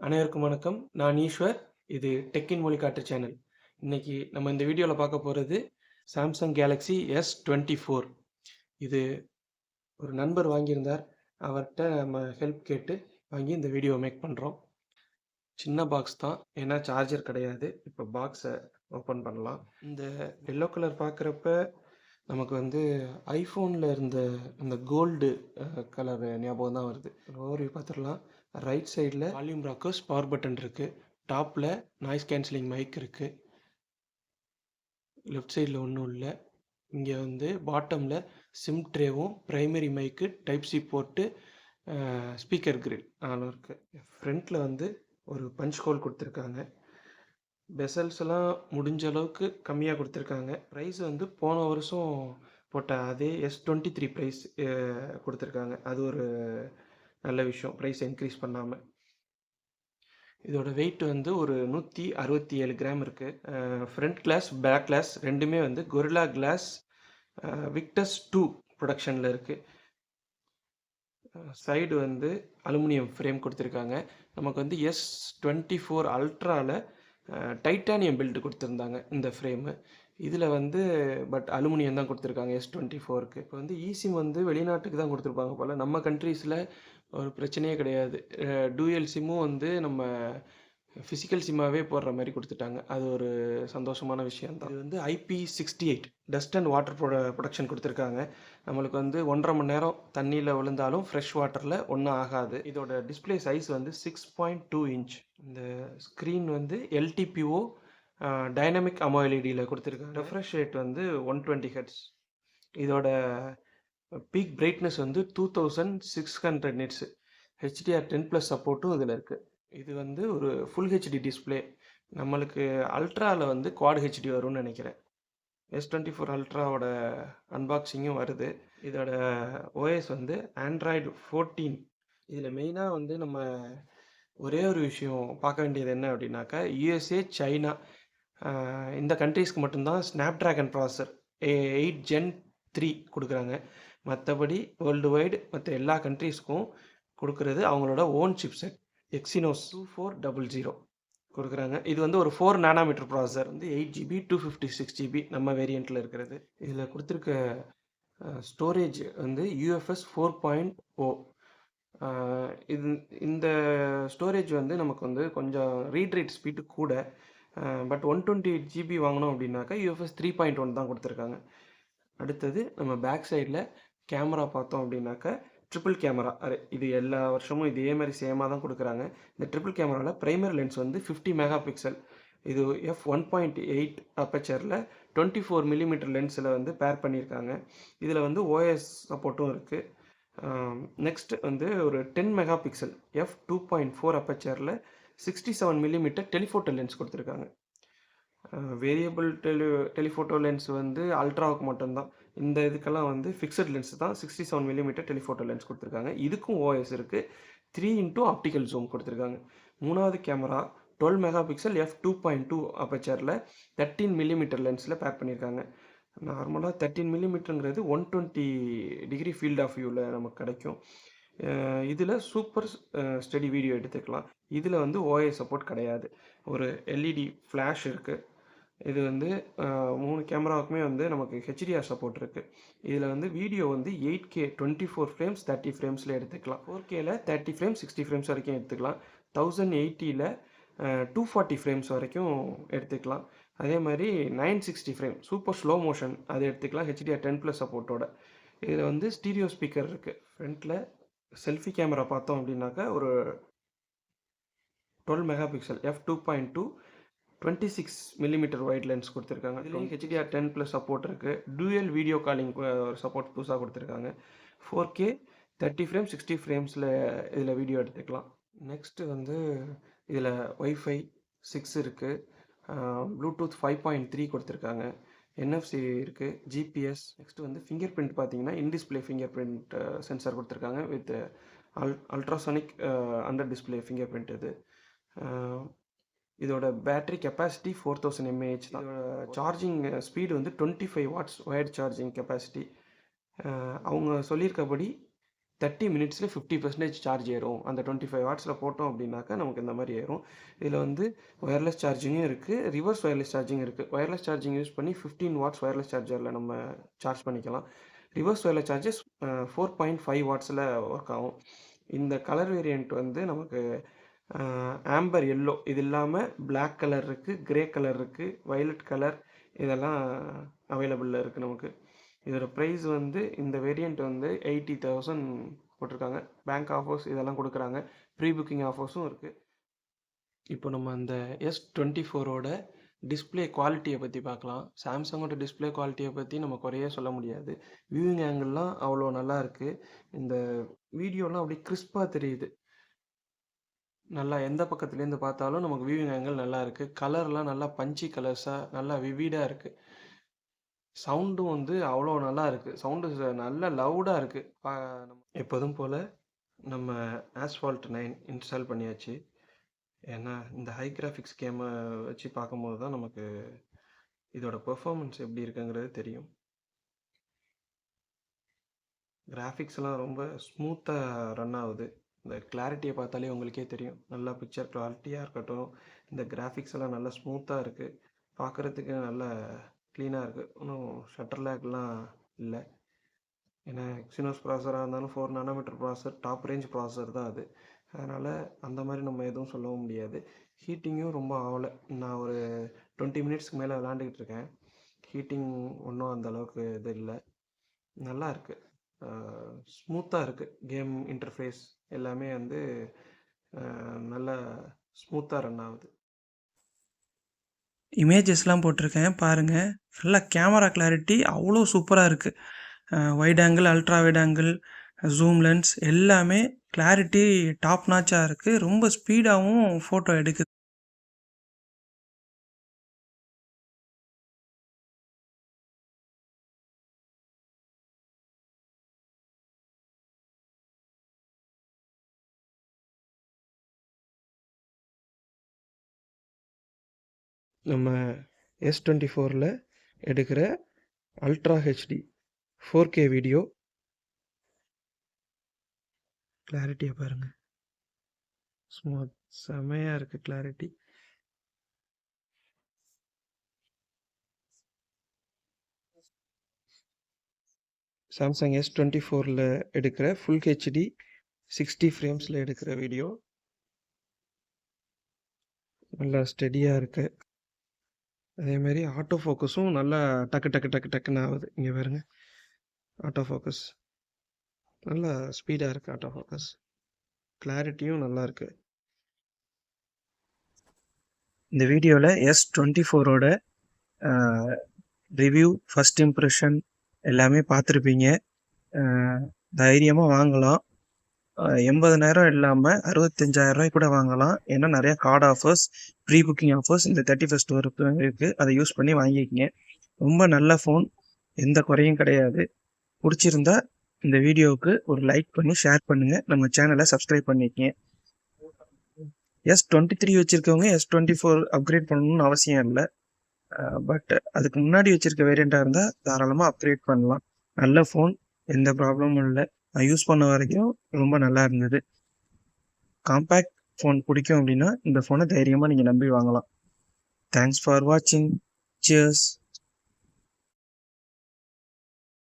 அனைவருக்கும் வணக்கம். நான் ஈஸ்வர். இது டெக்கின் மொழிக்காட்டு சேனல். இன்னைக்கு நம்ம இந்த வீடியோல பார்க்க போறது Samsung Galaxy S24. இது ஒரு நண்பர் வாங்கியிருந்தார். அவர்ட்ட நம்ம ஹெல்ப் கேட்டு வாங்கி இந்த வீடியோ மேக் பண்றோம். சின்ன பாக்ஸ் தான். ஏன்னா சார்ஜர் கிடையாது. இப்போ பாக்ஸை ஓப்பன் பண்ணலாம். இந்த எல்லோ கலர் பார்க்குறப்ப நமக்கு வந்து ஐஃபோனில் இருந்த அந்த கோல்டு கலர் ஞாபகம் தான் வருது. ஓவர்வியூ பார்த்துடலாம். ரைட் சைடில் வால்யூம் ராக்கர்ஸ் பவர் பட்டன் இருக்குது. டாப்பில் நாய்ஸ் கேன்சலிங் மைக் இருக்குது. லெஃப்ட் சைடில் ஒன்றும் இல்லை. இங்கே வந்து பாட்டமில் சிம் ட்ரேவும் ப்ரைமரி மைக்கு டைப் சி போட்டு ஸ்பீக்கர் கிரில் ஆனும் இருக்குது. ஃப்ரண்ட்டில் வந்து ஒரு பஞ்ச் ஹோல் கொடுத்துருக்காங்க. பெசல்ஸ் எல்லாம் முடிஞ்ச அளவுக்கு கம்மியாக கொடுத்துருக்காங்க. ப்ரைஸ் வந்து போன வருஷம் போட்ட அதே S23 ப்ரைஸ் கொடுத்துருக்காங்க. அது ஒரு நல்ல விஷயம், ப்ரைஸ் இன்க்ரீஸ் பண்ணாமல். இதோட வெயிட் வந்து ஒரு 167 கிராம் இருக்குது. ஃப்ரண்ட் கிளாஸ் பேக் கிளாஸ் ரெண்டுமே வந்து கொரில்லா கிளாஸ் விக்டஸ் 2 ப்ரொடக்ஷனில் இருக்குது. சைடு வந்து அலுமினியம் ஃப்ரேம் கொடுத்துருக்காங்க. நமக்கு வந்து S24 அல்ட்ராவில் டைட்டானியம் பில்டு கொடுத்துருந்தாங்க இந்த ஃப்ரேமு. இதில் வந்து பட் அலுமினியம் தான் கொடுத்துருக்காங்க S24க்கு. இப்போ வந்து ஈசிம் வந்து வெளிநாட்டுக்கு தான் கொடுத்துருப்பாங்க போல். நம்ம கண்ட்ரீஸில் ஒரு பிரச்சனையே கிடையாது. டூயல் சிம்மும் வந்து நம்ம ஃபிசிக்கல் சிம்மாகவே போடுற மாதிரி கொடுத்துட்டாங்க. அது ஒரு சந்தோஷமான விஷயம் தான். இது வந்து IP68 dust and water production கொடுத்துருக்காங்க. நம்மளுக்கு வந்து 1.5 மணி நேரம் தண்ணியில் விழுந்தாலும் ஃப்ரெஷ் வாட்டரில் ஒன்றும் ஆகாது. இதோட டிஸ்பிளே சைஸ் வந்து 6.2 இன்ச். இந்த ஸ்க்ரீன் வந்து LTPO டைனமிக் AMOLED கொடுத்துருக்காங்க. ரெஃப்ரெஷ் ரேட் வந்து 120 ஹெர்ட்ஸ். இதோட பீக் பிரைட்னஸ் வந்து 2600 நிட்ஸ். HDR10+ சப்போர்ட்டும் இதில் இருக்குது. இது வந்து ஒரு ஃபுல் ஹெச்டி டிஸ்பிளே. நம்மளுக்கு அல்ட்ராவில் வந்து குவாட் ஹெச்டி வரும்னு நினைக்கிறேன். S24 அல்ட்ராவோட அன்பாக்சிங்கும் வருது. இதோட ஓஎஸ் வந்து ஆண்ட்ராய்டு 14. இதில் மெயினாக வந்து நம்ம ஒரே ஒரு விஷயம் பார்க்க வேண்டியது என்ன அப்படின்னாக்கா, USA, சைனா இந்த கண்ட்ரீஸ்க்கு மட்டும்தான் ஸ்னாப் ட்ராகன் ப்ராசஸர் 8 Gen 3 கொடுக்குறாங்க. மற்றபடி வேர்ல்டு வைடு மற்ற எல்லா கண்ட்ரீஸ்க்கும் கொடுக்குறது அவங்களோட ஓன் சிப்செட் Exynos 2400 கொடுக்குறாங்க. இது வந்து ஒரு 4 நானோமீட்டர் ப்ராசஸர் வந்து 8GB 256GB நம்ம வேரியண்ட்டில் இருக்கிறது. இதில் கொடுத்துருக்க ஸ்டோரேஜ் வந்து UFS 4.0. இந்த ஸ்டோரேஜ் வந்து நமக்கு வந்து கொஞ்சம் ரீட் ரைட் ஸ்பீடு கூட. பட் 128GB வாங்கினோம் அப்படின்னாக்கா UFS 3.1 தான் கொடுத்துருக்காங்க. அடுத்தது நம்ம பேக் சைடில் கேமரா பார்த்தோம் அப்படின்னாக்கா ட்ரிபிள் கேமரா. இது எல்லா வருஷமும் இதே மாதிரி சேமாக தான் கொடுக்குறாங்க. இந்த ட்ரிபிள் கேமராவில் ப்ரைமரி லென்ஸ் வந்து 50 மெகா பிக்சல். இது f1.8 அப்பச்சரில் 24 மில்லிமீட்டர் லென்ஸில் வந்து பேர் பண்ணியிருக்காங்க. இதில் வந்து ஓஎஸ் சப்போர்ட்டும் இருக்குது. நெக்ஸ்ட் வந்து ஒரு 10 mega pixel f2.4 அப்பச்சரில் 67 millimetre telephoto lens கொடுத்துருக்காங்க. வேரியபிள் டெலிஃபோட்டோ லென்ஸ் வந்து அல்ட்ராவுக்கு மட்டும்தான். இந்த இதுக்கெல்லாம் வந்து ஃபிக்ஸட் லென்ஸ் தான் 67 மில்லிமீட்டர் டெலிஃபோட்டோ லென்ஸ் கொடுத்துருக்காங்க. இதுக்கும் ஓஎஸ் இருக்குது. 3x ஆப்டிக்கல் ஜூம் கொடுத்துருக்காங்க. மூணாவது கேமரா 12 மெகா பிக்சல் f2.2 அப்பச்சரில் 13 மில்லிமீட்டர் லென்ஸில் பேர் பண்ணியிருக்காங்க. நார்மலாக 13 மில்லிமீட்டருங்கிறது 120 டிகிரி ஃபீல்ட் ஆஃப் வியூவில் நமக்கு கிடைக்கும். இதில் சூப்பர் ஸ்டடி வீடியோ எடுத்துக்கலாம். இதில் வந்து ஓஎஸ் சப்போர்ட் கிடையாது. ஒரு எல்இடி ஃப்ளாஷ் இருக்குது. இது வந்து 3 கேமராவுக்குமே வந்து நமக்கு HDR சப்போர்ட் இருக்குது. இதில் வந்து வீடியோ வந்து 8K 24 ஃப்ரேம்ஸ் 30 ஃப்ரேம்ஸில் எடுத்துக்கலாம். 4Kல 30 ஃப்ரேம்ஸ் 60 ஃப்ரேம்ஸ் வரைக்கும் எடுத்துக்கலாம். 1080ல் 240 ஃப்ரேம்ஸ் வரைக்கும் எடுத்துக்கலாம். அதே மாதிரி 960 ஃப்ரேம் சூப்பர் ஸ்லோ மோஷன் அது எடுத்துக்கலாம் HDR10+ சப்போர்ட்டோட. இதில் வந்து ஸ்டீரியோ ஸ்பீக்கர் இருக்குது. ஃப்ரண்ட்டில் செல்ஃபி கேமரா பார்த்தோம் அப்படின்னாக்கா ஒரு 12 mega pixel f2.2 26 millimetre white lens கொடுத்துருக்காங்க. இதுலேயும் HDR10+ சப்போர்ட் இருக்குது. டூயல் வீடியோ காலிங் சப்போர்ட் புதுசாக கொடுத்துருக்காங்க. 4K 30 ஃப்ரேம் 60 ஃப்ரேம்ஸில் இதில் வீடியோ எடுத்துக்கலாம். நெக்ஸ்ட்டு வந்து இதில் Wi-Fi 6 இருக்குது. ப்ளூடூத் 5.3 கொடுத்துருக்காங்க. NFC இருக்குது. GPS. நெக்ஸ்ட்டு வந்து ஃபிங்கர் பிரிண்ட் பார்த்தீங்கன்னா இன்டிஸ்பிளே ஃபிங்கர் பிரிண்ட் சென்சார் கொடுத்துருக்காங்க with ultrasonic under display finger print. இது இதோட பேட்டரி கெப்பாசிட்டி 4000 mAh தான். இதோட சார்ஜிங் ஸ்பீடு வந்து 25 வாட்ஸ் ஒயர்ட் சார்ஜிங் கெப்பாசிட்டி. அவங்க சொல்லியிருக்கபடி 30 மினிட்ஸில் 50% சார்ஜ் ஏறும். அந்த 25 வாட்ஸில் போட்டோம் அப்படின்னாக்கா நமக்கு இந்த மாதிரி ஏறும். இதில் வந்து ஒயர்லெஸ் சார்ஜிங்கும் இருக்குது, ரிவர்ஸ் ஒயர்லெஸ் சார்ஜிங் இருக்குது. ஒயர்லெஸ் சார்ஜிங் யூஸ் பண்ணி 15 வாட்ஸ் ஒயர்லெஸ் சார்ஜரில் நம்ம சார்ஜ் பண்ணிக்கலாம். ரிவர்ஸ் ஒயர்லெஸ் சார்ஜஸ் 4.5 வாட்ஸில் ஒர்க் ஆகும். இந்த கலர் வேரியண்ட் வந்து நமக்கு ஆம்பர் எல்லோ, இது இல்லாமல் பிளாக் கலர் இருக்குது, கிரே கலர் இருக்குது, வயலட் கலர், இதெல்லாம் அவைலபிளில் இருக்குது நமக்கு. இதோட ப்ரைஸ் வந்து இந்த வேரியண்ட் வந்து 80,000 போட்டிருக்காங்க. பேங்க் ஆஃபர்ஸ் இதெல்லாம் கொடுக்குறாங்க, ப்ரீ புக்கிங் ஆஃபர்ஸும் இருக்குது. இப்போ நம்ம அந்த S24ஓட டிஸ்பிளே குவாலிட்டியை பற்றி பார்க்கலாம். சாம்சங்கோட டிஸ்பிளே குவாலிட்டியை பற்றி நம்ம குறையே சொல்ல முடியாது. வியூவிங் ஆங்கிள்லாம் அவ்வளோ நல்லா இருக்குது. இந்த வீடியோலாம் அப்படியே கிறிஸ்பாக தெரியுது. நல்லா எந்த பக்கத்துலேருந்து பார்த்தாலும் நமக்கு வியூவிங் ஆங்கிள் நல்லா இருக்குது. கலர்லாம் நல்லா பஞ்சி கலர்ஸாக நல்லா விவிடாக இருக்குது. சவுண்டும் வந்து அவ்வளோ நல்லா இருக்குது. சவுண்டு நல்லா லவுடாக இருக்குது. எப்போதும் போல் நம்ம Asphalt 9 இன்ஸ்டால் பண்ணியாச்சு. ஏன்னா இந்த ஹை கிராஃபிக்ஸ் கேமை வச்சு பார்க்கும்போது தான் நமக்கு இதோட பெர்ஃபார்மன்ஸ் எப்படி இருக்குங்கிறது தெரியும். கிராஃபிக்ஸ்லாம் ரொம்ப ஸ்மூத்தாக ரன் ஆகுது. இந்த கிளாரிட்டியை பார்த்தாலே உங்களுக்கே தெரியும். நல்லா பிக்சர் குவாலிட்டியாக இருக்கட்டும், இந்த கிராஃபிக்ஸ் எல்லாம் நல்லா ஸ்மூத்தாக இருக்குது. பார்க்குறதுக்கு நல்லா க்ளீனாக இருக்குது. இன்னும் ஷட்டர் லேக்லாம் இல்லை. ஏன்னா எக்ஸினோஸ் ப்ராசராக இருந்தாலும் 4 நானோமீட்டர் ப்ராசர், டாப் ரேஞ்ச் ப்ராசர் தான் அது. அதனால் அந்த மாதிரி நம்ம எதுவும் சொல்லவும் முடியாது. ஹீட்டிங்கும் ரொம்ப ஆகலை. நான் ஒரு 20 மினிட்ஸ்க்கு மேலே விளாண்டுக்கிட்டு இருக்கேன். ஹீட்டிங் ஒன்றும் அந்தளவுக்கு இது இல்லை. நல்லா இருக்குது, ஸ்மூத்தாக இருக்குது. கேம் இன்டர்ஃபேஸ் எல்லாமே வந்து நல்லா ஸ்மூத்தாக ரன் ஆகுது. இமேஜஸ்லாம் போட்டிருக்கேன் பாருங்கள். நல்லா கேமரா கிளாரிட்டி அவ்வளோ சூப்பராக இருக்குது. Wide angle, ultra wide angle, zoom lens எல்லாமே கிளாரிட்டி டாப் நாச்சாக இருக்குது. ரொம்ப ஸ்பீடாகவும் ஃபோட்டோ எடுக்குது. நம்ம S24ல் எடுக்கிற அல்ட்ரா ஹெச்டி 4K வீடியோ கிளாரிட்டியை பாருங்கள். ஸ்மூத் செமையாக இருக்குது கிளாரிட்டி. சாம்சங் S24ல் எடுக்கிற ஃபுல் ஹெச்டி 60 ஃப்ரேம்ஸில் எடுக்கிற வீடியோ நல்லா ஸ்டெடியாக இருக்குது. அதேமாரி ஆட்டோ ஃபோக்கஸும் நல்லா டக்கு டக்கு டக்கு டக்குன்னு ஆகுது. இங்கே பாருங்க, ஆட்டோ ஃபோக்கஸ் நல்லா ஸ்பீடாக இருக்குது. ஆட்டோ ஃபோக்கஸ் கிளாரிட்டியும் நல்லா இருக்குது. இந்த வீடியோவில் S24ஓட ரிவ்யூ, ஃபஸ்ட் இம்ப்ரெஷன் எல்லாமே பார்த்துருப்பீங்க. தைரியமாக வாங்கலாம். 80,000 இல்லாமல் 65,000 ரூபாய் கூட வாங்கலாம். ஏன்னா நிறையா card offers, pre booking offers இந்த 31st வரைக்கும் இருக்குது. அதை யூஸ் பண்ணி வாங்கிக்கிங்க. ரொம்ப நல்ல ஃபோன், எந்த குறையும் கிடையாது. பிடிச்சிருந்தா இந்த வீடியோவுக்கு ஒரு லைக் பண்ணி ஷேர் பண்ணுங்கள். நம்ம சேனலை சப்ஸ்கிரைப் பண்ணிக்கங்க. S23 வச்சுருக்கவங்க S24 அப்கிரேட் பண்ணணும்னு அவசியம் இல்லை. பட் அதுக்கு முன்னாடி வச்சுருக்க வேரியண்ட்டாக இருந்தால் தாராளமாக அப்கிரேட் பண்ணலாம். நல்ல ஃபோன், எந்த ப்ராப்ளமும் இல்லை. நான் யூஸ் பண்ண வரைக்கும் ரொம்ப நல்லா இருந்தது. காம்பேக்ட் ஃபோன் பிடிக்கும் அப்படின்னா இந்த ஃபோனை தைரியமாக நீங்கள் நம்பி வாங்கலாம். தேங்க்ஸ் ஃபார் வாட்சிங். சியர்ஸ்.